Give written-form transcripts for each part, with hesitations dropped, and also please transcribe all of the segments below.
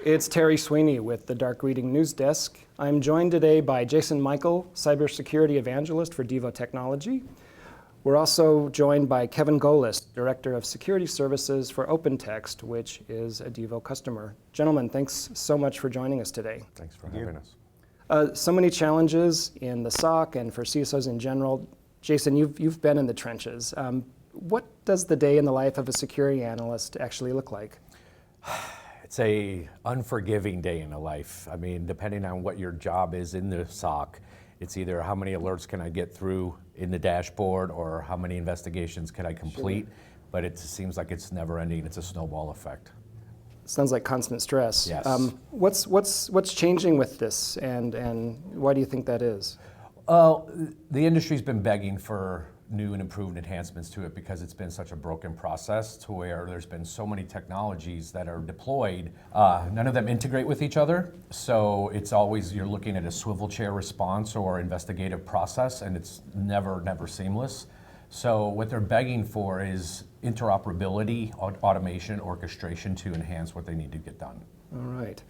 It's Terry Sweeney with the Dark Reading News Desk. I'm joined today by Jason Mical, Cybersecurity Evangelist for Devo Technology. We're also joined by Kevin Golas, Director of Security Services for OpenText, which is a Devo customer. Gentlemen, thanks so much for joining us today. Thanks for having us. So many challenges in the SOC and for CISOs in general. Jason, you've been in the trenches. What does the day in the life of a security analyst actually look like? It's a unforgiving day in the life. I mean, depending on what your job is in the SOC, it's either how many alerts can I get through in the dashboard or how many investigations can I complete, sure. But it seems like it's never ending. It's a snowball effect. Sounds like constant stress. Yes. What's changing with this, and why do you think that is? The industry's been begging for new and improved enhancements to it because it's been such a broken process to where there's been so many technologies that are deployed. None of them integrate with each other, so it's always you're looking at a swivel chair response or investigative process, and it's never seamless. So what they're begging for is interoperability, automation, orchestration to enhance what they need to get done. All right.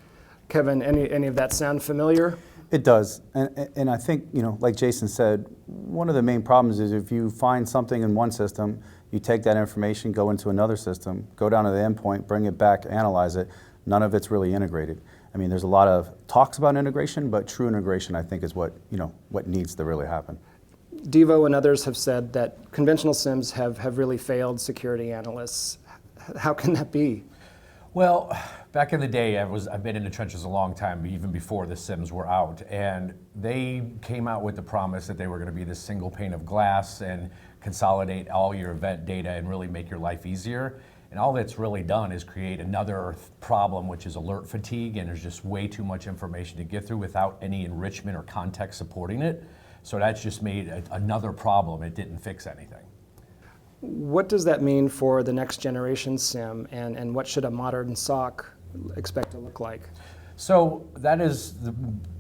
Kevin, any of that sound familiar? It does, and I think, like Jason said, one of the main problems is if you find something in one system, you take that information, go into another system, go down to the endpoint, bring it back, analyze it, none of it's really integrated. I mean, there's a lot of talks about integration, but true integration, I think, is what needs to really happen. Devo and others have said that conventional SIEMs have really failed security analysts. How can that be? Well, back in the day, I've been in the trenches a long time, even before the SIEMs were out, and they came out with the promise that they were going to be this single pane of glass and consolidate all your event data and really make your life easier. And all that's really done is create another problem, which is alert fatigue, and there's just way too much information to get through without any enrichment or context supporting it. So that's just made another problem. It didn't fix anything. What does that mean for the next generation SIEM, and what should a modern SOC expect to look like? So that is the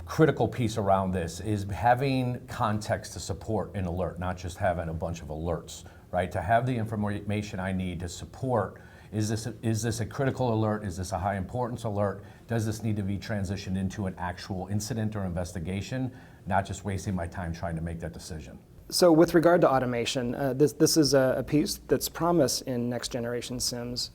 critical piece around this, is having context to support an alert, not just having a bunch of alerts, right? To have the information I need to support, is this a critical alert? Is this a high importance alert? Does this need to be transitioned into an actual incident or investigation? Not just wasting my time trying to make that decision. So with regard to automation, this is a piece that's promised in next generation SIEMs.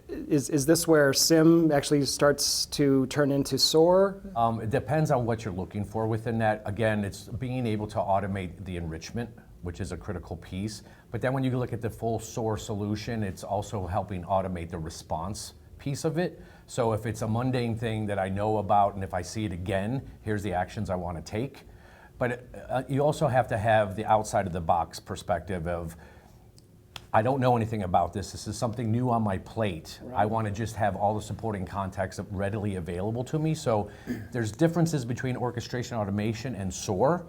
Is this where SIEM actually starts to turn into SOAR? It depends on what you're looking for within that. Again, it's being able to automate the enrichment, which is a critical piece. But then when you look at the full SOAR solution, it's also helping automate the response piece of it. So if it's a mundane thing that I know about, and if I see it again, here's the actions I want to take. But you also have to have the outside of the box perspective of, I don't know anything about this. This is something new on my plate. Right. I want to just have all the supporting context readily available to me. So there's differences between orchestration, automation, and SOAR.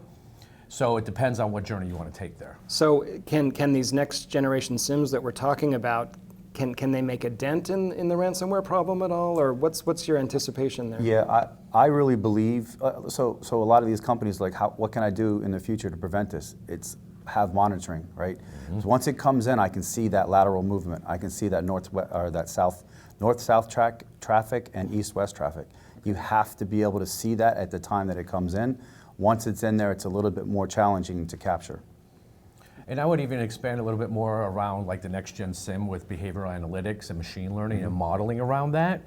So it depends on what journey you want to take there. So can these next generation SIEMs that we're talking about, can they make a dent in the ransomware problem at all, or what's your anticipation there? Yeah, I really believe, so a lot of these companies like, what can I do in the future to prevent this? It's have monitoring, right? Mm-hmm. So once it comes in, I can see that lateral movement. I can see that north-south traffic and east-west traffic. You have to be able to see that at the time that it comes in. Once it's in there, it's a little bit more challenging to capture. And I would even expand a little bit more around like the next-gen SIEM with behavioral analytics and machine learning and modeling around that.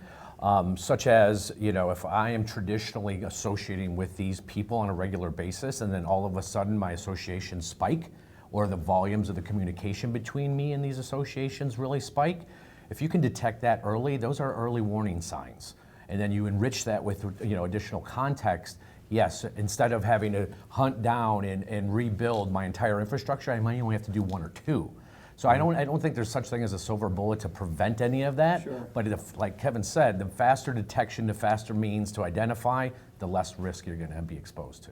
Such as, if I am traditionally associating with these people on a regular basis and then all of a sudden my associations spike, or the volumes of the communication between me and these associations really spike, if you can detect that early, those are early warning signs. And then you enrich that with additional context. Yes, instead of having to hunt down and rebuild my entire infrastructure, I might only have to do one or two. So I don't think there's such thing as a silver bullet to prevent any of that. Sure. But like Kevin said, the faster detection, the faster means to identify, the less risk you're going to be exposed to.